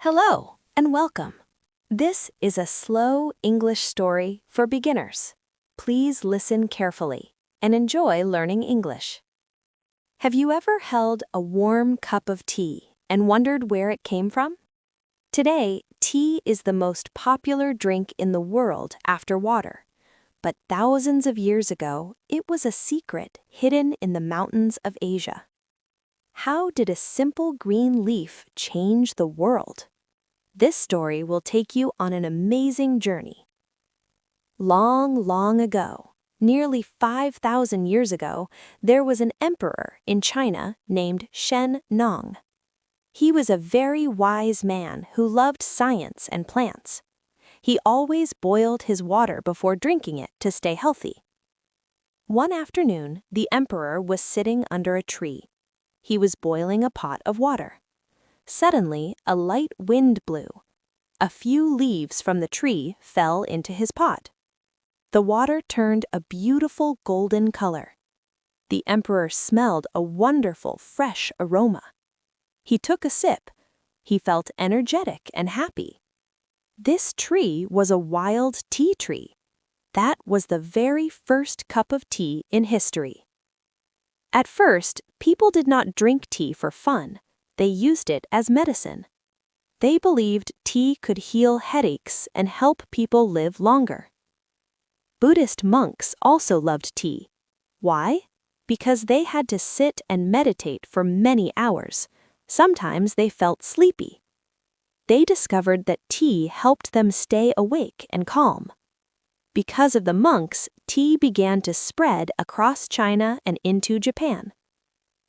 Hello and welcome. This is a slow English story for beginners. Please listen carefully and enjoy learning English. Have you ever held a warm cup of tea and wondered where it came from? Today, tea is the most popular drink in the world after water. But thousands of years ago, it was a secret hidden in the mountains of Asia. How did a simple green leaf change the world? This story will take you on an amazing journey. Long, long ago, nearly 5,000 years ago, there was an emperor in China named Shen Nong. He was a very wise man who loved science and plants. He always boiled his water before drinking it to stay healthy. One afternoon, the emperor was sitting under a tree. He was boiling a pot of water. Suddenly, a light wind blew. A few leaves from the tree fell into his pot. The water turned a beautiful golden color. The emperor smelled a wonderful, fresh aroma. He took a sip. He felt energetic and happy. This tree was a wild tea tree. That was the very first cup of tea in history. At first, people did not drink tea for fun. They used it as medicine. They believed tea could heal headaches and help people live longer. Buddhist monks also loved tea. Why? Because they had to sit and meditate for many hours. Sometimes they felt sleepy. They discovered that tea helped them stay awake and calm. Because of the monks, tea began to spread across China and into Japan.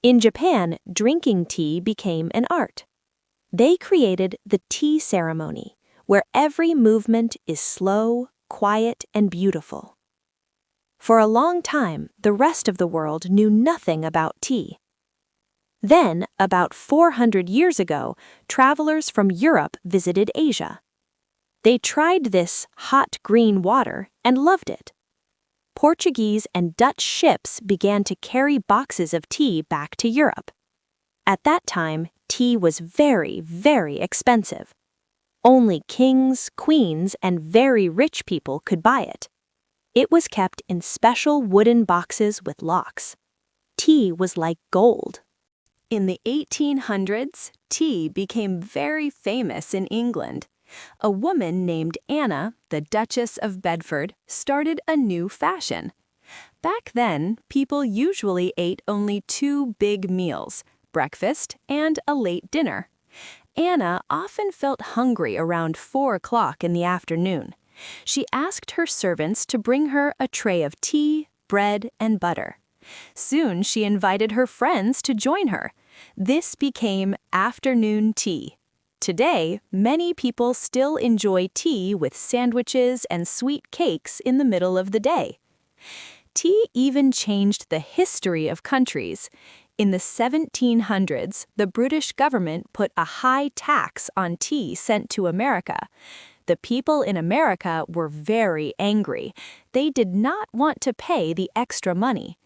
In Japan, drinking tea became an art. They created the tea ceremony, where every movement is slow, quiet, and beautiful. For a long time, the rest of the world knew nothing about tea. Then, about 400 years ago, travelers from Europe visited Asia. They tried this hot green water and loved it. Portuguese and Dutch ships began to carry boxes of tea back to Europe. At that time, tea was very, very expensive. Only kings, queens, and very rich people could buy it. It was kept in special wooden boxes with locks. Tea was like gold. In the 1800s, tea became very famous in England. A woman named Anna, the Duchess of Bedford, started a new fashion. Back then, people usually ate only two big meals, breakfast and a late dinner. Anna often felt hungry around 4 o'clock in the afternoon. She asked her servants to bring her a tray of tea, bread, and butter. Soon she invited her friends to join her. This became afternoon tea. Today, many people still enjoy tea with sandwiches and sweet cakes in the middle of the day. Tea even changed the history of countries. In the 1700s, the British government put a high tax on tea sent to America. The people in America were very angry. They did not want to pay the extra money.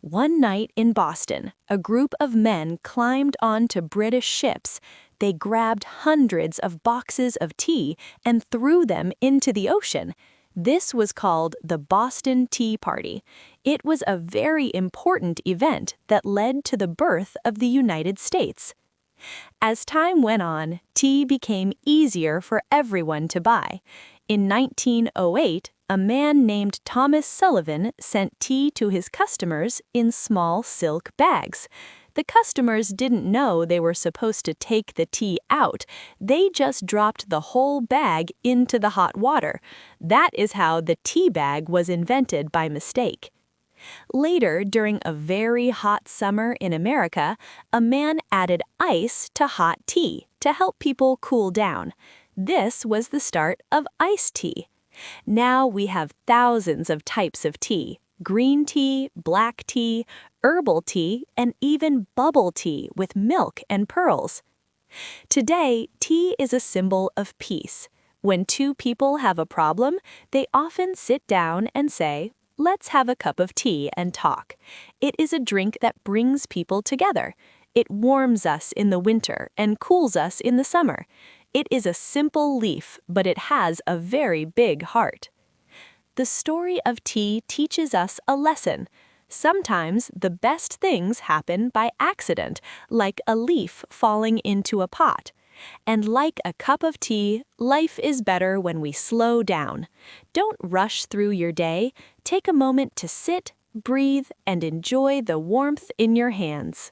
One night in Boston, a group of men climbed onto British ships. They grabbed hundreds of boxes of tea and threw them into the ocean. This was called the Boston Tea Party. It was a very important event that led to the birth of the United States. As time went on, tea became easier for everyone to buy. In 1908, a man named Thomas Sullivan sent tea to his customers in small silk bags. The customers didn't know they were supposed to take the tea out. They just dropped the whole bag into the hot water. That is how the tea bag was invented by mistake. Later, during a very hot summer in America, a man added ice to hot tea to help people cool down. This was the start of iced tea. Now we have thousands of types of tea: green tea, black tea, herbal tea, and even bubble tea with milk and pearls. Today, tea is a symbol of peace. When two people have a problem, they often sit down and say, "Let's have a cup of tea and talk." It is a drink that brings people together. It warms us in the winter and cools us in the summer. It is a simple leaf, but it has a very big heart. The story of tea teaches us a lesson. Sometimes the best things happen by accident, like a leaf falling into a pot. And like a cup of tea, life is better when we slow down. Don't rush through your day. Take a moment to sit, breathe, and enjoy the warmth in your hands.